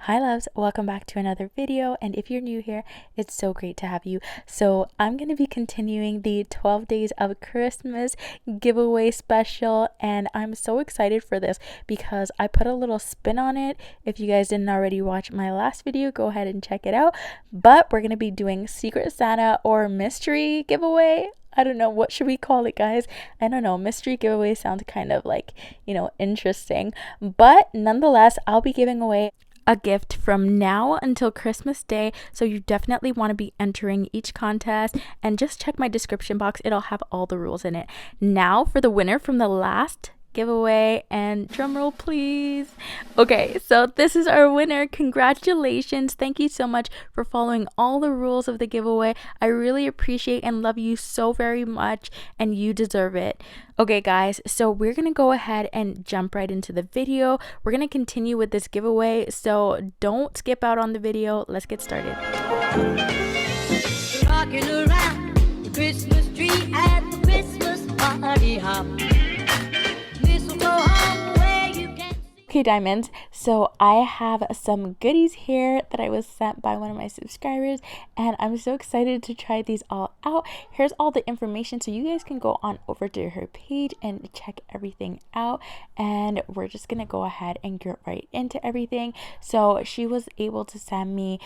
Hi loves, welcome back to another video, and if you're new here, it's so great to have you. So I'm going to be continuing the 12 days of Christmas giveaway special, and I'm so excited for this because I put a little spin on it. If you guys didn't already watch my last video, go ahead and check it out. But we're going to be doing Secret Santa or mystery giveaway. I don't know, what should we call it, guys? I don't know, mystery giveaway sounds kind of like, interesting, but nonetheless, I'll be giving away a gift from now until Christmas Day, so you definitely want to be entering each contest, and just check my description box, it'll have all the rules in it. Now for the winner from the last giveaway, and drum roll please. Okay, so this is our winner. Congratulations. Thank you so much for following all the rules of the giveaway. I really appreciate and love you so very much, and you deserve it. Okay guys, so we're gonna go ahead and jump right into the video. We're gonna continue with this giveaway, so don't skip out on the video. Let's get started. Rocking around the Christmas tree at the Christmas party hop. Okay diamonds, so I have some goodies here that I was sent by one of my subscribers, and I'm so excited to try these all out. Here's all the information, so you guys can go on over to her page and check everything out, and we're just gonna go ahead and get right into everything. So she was able to send me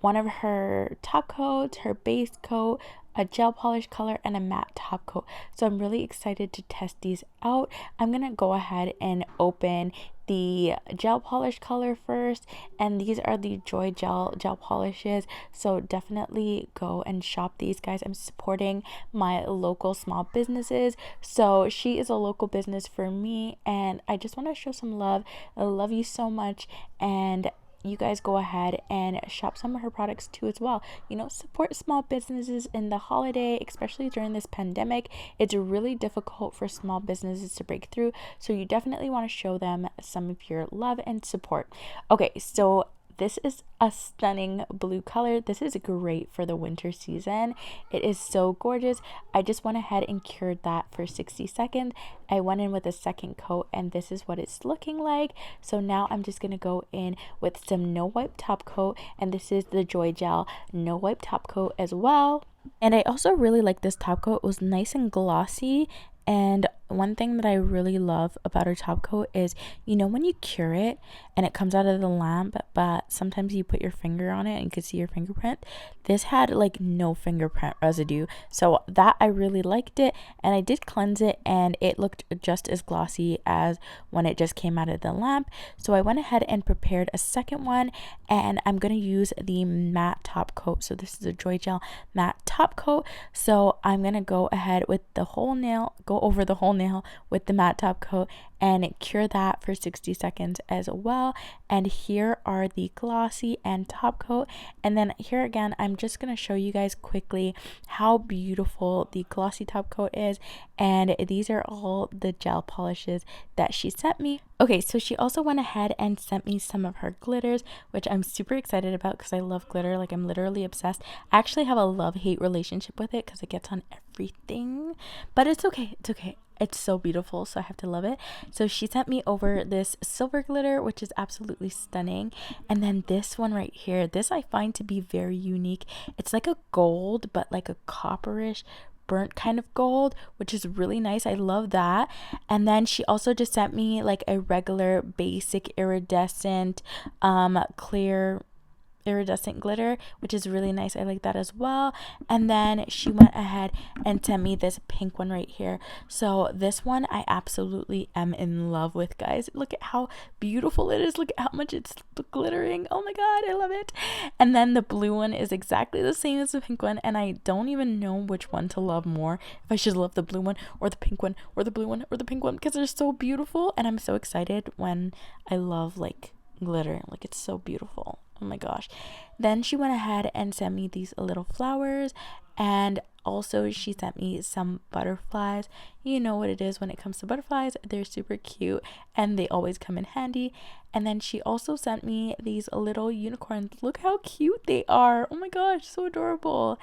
one of her top coats, her base coat, a gel polish color, and a matte top coat. So I'm really excited to test these out. I'm gonna go ahead and open the gel polish color first, and these are the Joy gel polishes, so definitely go and shop these, guys. I'm supporting my local small businesses, so she is a local business for me, and I just want to show some love. I love you so much, and you guys go ahead and shop some of her products too as well. Support small businesses in the holiday, especially during this pandemic. It's really difficult for small businesses to break through, so you definitely want to show them some of your love and support. Okay, so this is a stunning blue color. This is great for the winter season. It is so gorgeous. I just went ahead and cured that for 60 seconds. I went in with a second coat, and this is what it's looking like. So now I'm just gonna go in with some no wipe top coat, and this is the Joy Gel no wipe top coat as well. And I also really like this top coat. It was nice and glossy. And one thing that I really love about her top coat is, when you cure it and it comes out of the lamp, but sometimes you put your finger on it and you can see your fingerprint. This had like no fingerprint residue, so that I really liked it, and I did cleanse it, and it looked just as glossy as when it just came out of the lamp. So I went ahead and prepared a second one, and I'm going to use the matte top coat. So this is a Joy Gel matte top coat, so I'm going to go ahead with the whole nail, go over the whole nail with the matte top coat and cure that for 60 seconds as well. And here are the glossy and top coat, and then here again I'm just going to show you guys quickly how beautiful the glossy top coat is, and these are all the gel polishes that she sent me. Okay, so she also went ahead and sent me some of her glitters, which I'm super excited about because I love glitter. Like, I'm literally obsessed. I actually have a love-hate relationship with it because it gets on everything, but it's okay. It's okay. It's so beautiful, so I have to love it. So she sent me over this silver glitter, which is absolutely stunning, and then this one right here, this I find to be very unique. It's like a gold, but like a copperish burnt kind of gold, which is really nice. I love that. And then she also just sent me like a regular basic iridescent clear iridescent glitter, which is really nice. I like that as well. And then she went ahead and sent me this pink one right here. So this one I absolutely am in love with, guys. Look at how beautiful it is. Look at how much it's glittering. Oh my god, I love it. And then the blue one is exactly the same as the pink one, and I don't even know which one to love more, if I should love the blue one or the pink one or the blue one or the pink one, because they're so beautiful, and I'm so excited when I love like glitter. Like, it's so beautiful. Oh my gosh. Then she went ahead and sent me these little flowers, and also she sent me some butterflies. You know what it is when it comes to butterflies, they're super cute and they always come in handy. And then she also sent me these little unicorns. Look how cute they are. Oh my gosh, so adorable.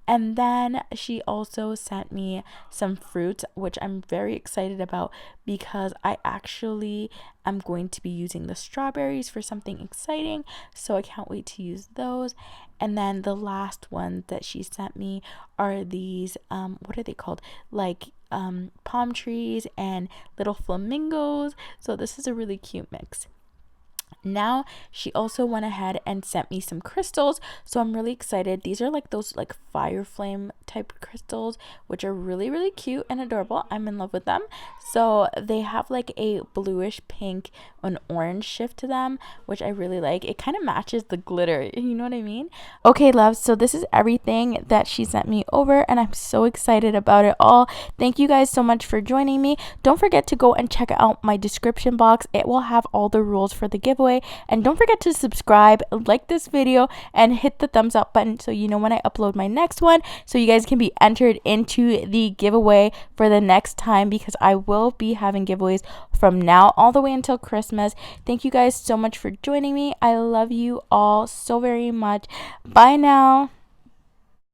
And then she also sent me some fruit, which I'm very excited about because I actually am going to be using the strawberries for something exciting, so I can't wait to use those. And then the last one that she sent me are these what are they called, like palm trees and little flamingos. So this is a really cute mix. Now she also went ahead and sent me some crystals, so I'm really excited. These are like those like fire flame type crystals, which are really, really cute and adorable. I'm in love with them. So they have like a bluish pink and orange shift to them, which I really like. It kind of matches the glitter, you know what I mean? Okay, loves, so this is everything that she sent me over, and I'm so excited about it all. Thank you guys so much for joining me. Don't forget to go and check out my description box. It will have all the rules for the giveaway. And don't forget to subscribe, like this video, and hit the thumbs up button so you know when I upload my next one, so you guys can be entered into the giveaway for the next time, because I will be having giveaways from now all the way until Christmas. Thank you guys so much for joining me. I love you all so very much. Bye now.